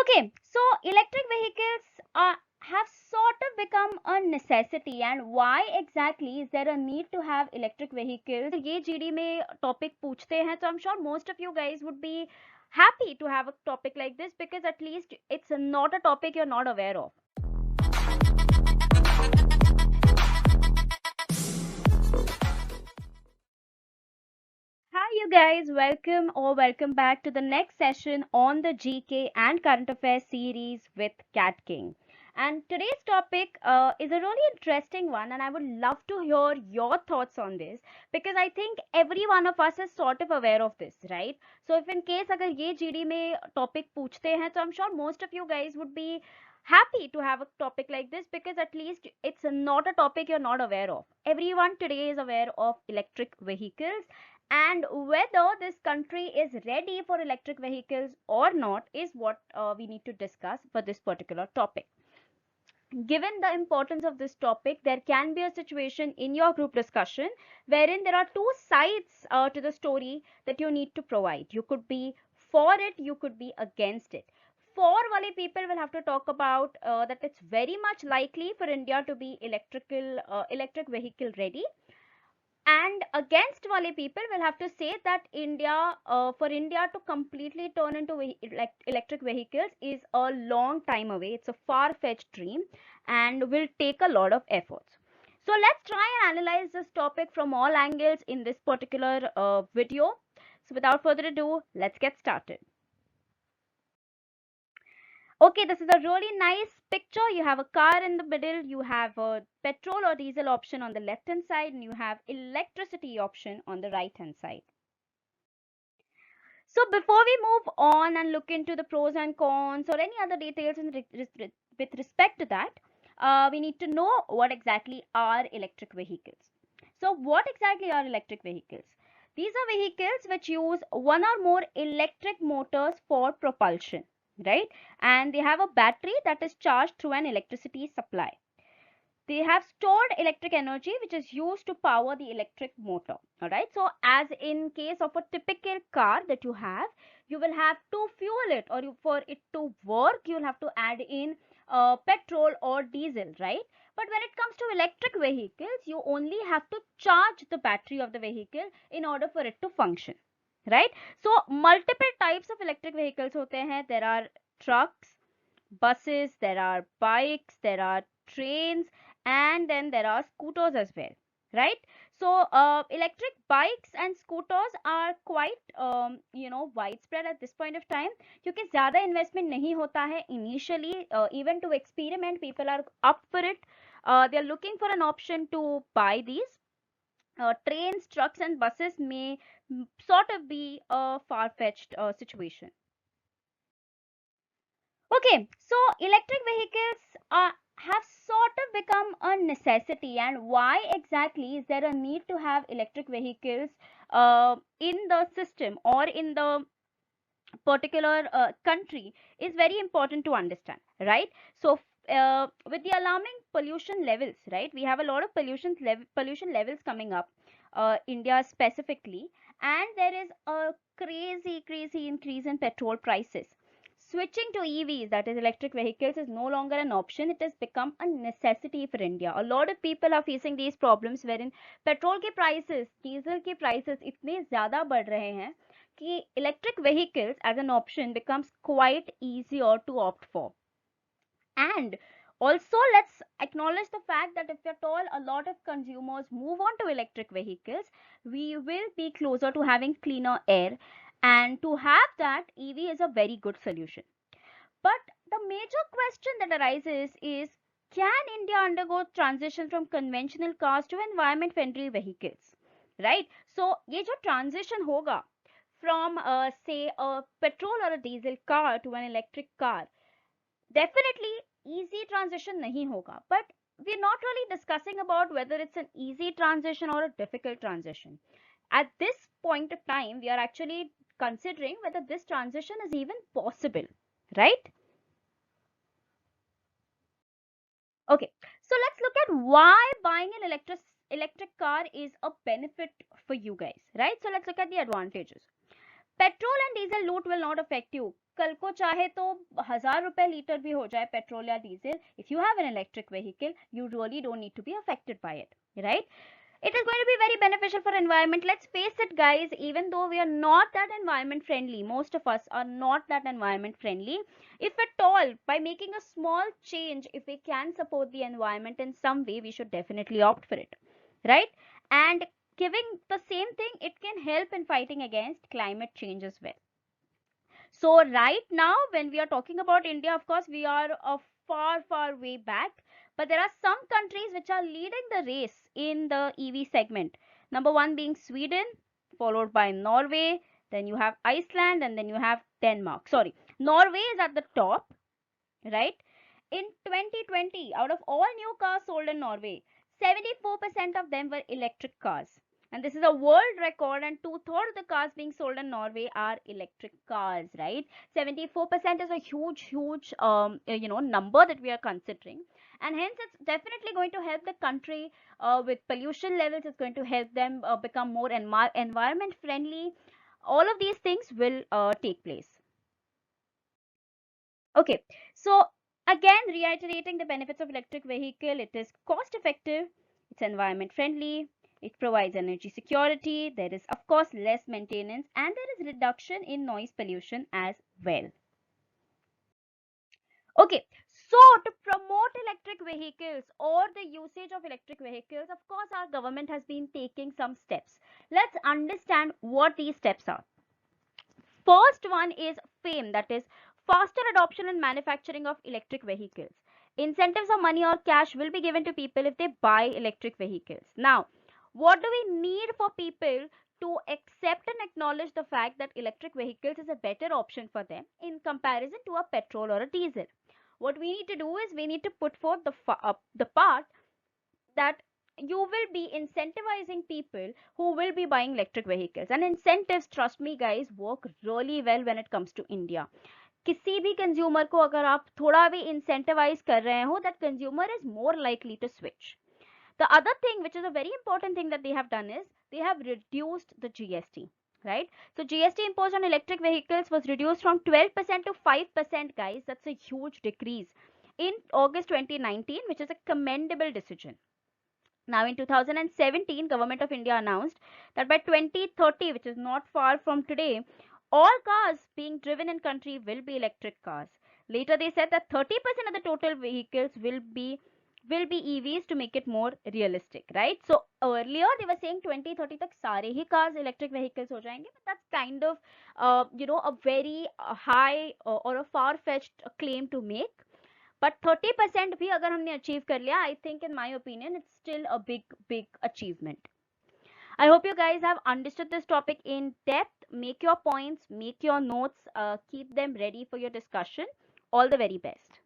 Okay, so electric vehicles have sort of become a necessity, and why exactly is there a need to have electric vehicles? ये GD में topic पूछते हैं, so I'm sure most of you guys would be happy to have a topic like this because at least it's not a topic you're not aware of. Hi, you guys, welcome back to the next session on the GK and current affairs series with Cat King. And today's topic is a really interesting one, and I would love to hear your thoughts on this because I think every one of us is sort of aware of this, right? So, if in case अगर ये GD में topic पूछते हैं, so I'm sure most of you guys would be happy to have a topic like this because at least it's not a topic you're not aware of. Everyone today is aware of electric vehicles, and whether this country is ready for electric vehicles or not is what we need to discuss for this particular topic. Given the importance of this topic, there can be a situation in your group discussion wherein there are two sides to the story that you need to provide. You could be for it, you could be against it. For wale people will have to talk about that it's very much likely for India to be electric vehicle ready, and against wale people will have to say that for India to completely turn into electric vehicles is a long time away. It's a far-fetched dream and will take a lot of efforts. So let's try and analyze this topic from all angles in this particular video. So without further ado, let's get started. Okay, this is a really nice picture. You have a car in the middle, you have a petrol or diesel option on the left hand side, and you have electricity option on the right hand side. So before we move on and look into the pros and cons or any other details with respect to that, we need to know what exactly are electric vehicles. So what exactly are electric vehicles? These are vehicles which use one or more electric motors for propulsion, right? And they have a battery that is charged through an electricity supply. They have stored electric energy which is used to power the electric motor. All right, so as in case of a typical car that you will have to fuel it, or for it to work you will have to add in petrol or diesel, right? But when it comes to electric vehicles, you only have to charge the battery of the vehicle in order for it to function, right? So multiple types of electric vehicles hote hain. There are trucks, buses, there are bikes, there are trains, and then there are scooters as well, right? So electric bikes and scooters are quite widespread at this point of time क्योंकि ज़्यादा investment नहीं होता है initially. Even to experiment, people are up for it. They are looking for an option to buy these. Trains, trucks, and buses may sort of be a far-fetched situation. Okay, so electric vehicles have sort of become a necessity, and why exactly is there a need to have electric vehicles in the system or in the particular country is very important to understand, right? So, with the alarming pollution levels, right, we have a lot of pollution levels coming up, India specifically, and there is a crazy increase in petrol prices. Switching to EVs, that is electric vehicles, is no longer an option. It has become a necessity for India. A lot of people are facing these problems wherein petrol के prices, diesel के prices इतने ज़्यादा बढ़ रहे हैं कि electric vehicles as an option becomes quite easier to opt for. And also, let's acknowledge the fact that if at all a lot of consumers move on to electric vehicles, we will be closer to having cleaner air. And to have that, EV is a very good solution. But the major question that arises is, can India undergo transition from conventional cars to environment friendly vehicles? Right? So, ये जो transition होगा from say a petrol or a diesel car to an electric car, definitely easy transition nahi hoga. But we're not really discussing about whether it's an easy transition or a difficult transition. At this point of time, we are actually considering whether this transition is even possible, right? Okay, so let's look at why buying an electric car is a benefit for you guys, right? So let's look at the advantages. Petrol and diesel loot will not affect you. कल को चाहे तो 1000 रुपए litre भी हो जाए petrol या diesel, if you have an electric vehicle, you really don't need to be affected by it, right? It is going to be very beneficial for environment. Let's face it, guys, even though we are not that environment friendly, most of us are not that environment friendly. If at all, by making a small change, if we can support the environment in some way, we should definitely opt for it, right? And giving the same thing, it can help in fighting against climate change as well. So right now, when we are talking about India, of course, we are a far way back. But there are some countries which are leading the race in the EV segment. Number one being Sweden, followed by Norway. Then you have Iceland, and then you have Denmark. Sorry, Norway is at the top, right? In 2020, out of all new cars sold in Norway, 74% of them were electric cars. And this is a world record, and two-thirds of the cars being sold in Norway are electric cars, right? 74% is a huge number that we are considering. And hence, it's definitely going to help the country with pollution levels. It's going to help them become more environment friendly. All of these things will take place. Okay, so again, reiterating the benefits of electric vehicle, it is cost effective, it's environment friendly, it provides energy security, there is of course less maintenance, and there is reduction in noise pollution as well. Okay, so to promote electric vehicles or the usage of electric vehicles, of course, our government has been taking some steps. Let's understand what these steps are. First one is FAME, that is faster adoption and manufacturing of electric vehicles. Incentives of money or cash will be given to people if they buy electric vehicles. Now, what do we need for people to accept and acknowledge the fact that electric vehicles is a better option for them in comparison to a petrol or a diesel? What we need to do is we need to put forth the part that you will be incentivizing people who will be buying electric vehicles, and incentives, trust me guys, work really well when it comes to India. किसी भी consumer को अगर आप थोड़ा भी incentivize कर रहे हो, that consumer is more likely to switch. The other thing, which is a very important thing that they have done, is they have reduced the GST, right? So GST imposed on electric vehicles was reduced from 12% to 5%, guys. That's a huge decrease in August 2019, which is a commendable decision. Now in 2017, Government of India announced that by 2030, which is not far from today, all cars being driven in country will be electric cars. Later they said that 30% of the total vehicles will be EVs to make it more realistic, right? So earlier they were saying 2030 tak sare hi cars electric vehicles ho jayenge, but that's kind of a very high or a far-fetched claim to make. But 30% भी अगर हमने achieve कर लिया, I think in my opinion it's still a big achievement. I hope you guys have understood this topic in depth. Make your points, make your notes, keep them ready for your discussion. All the very best.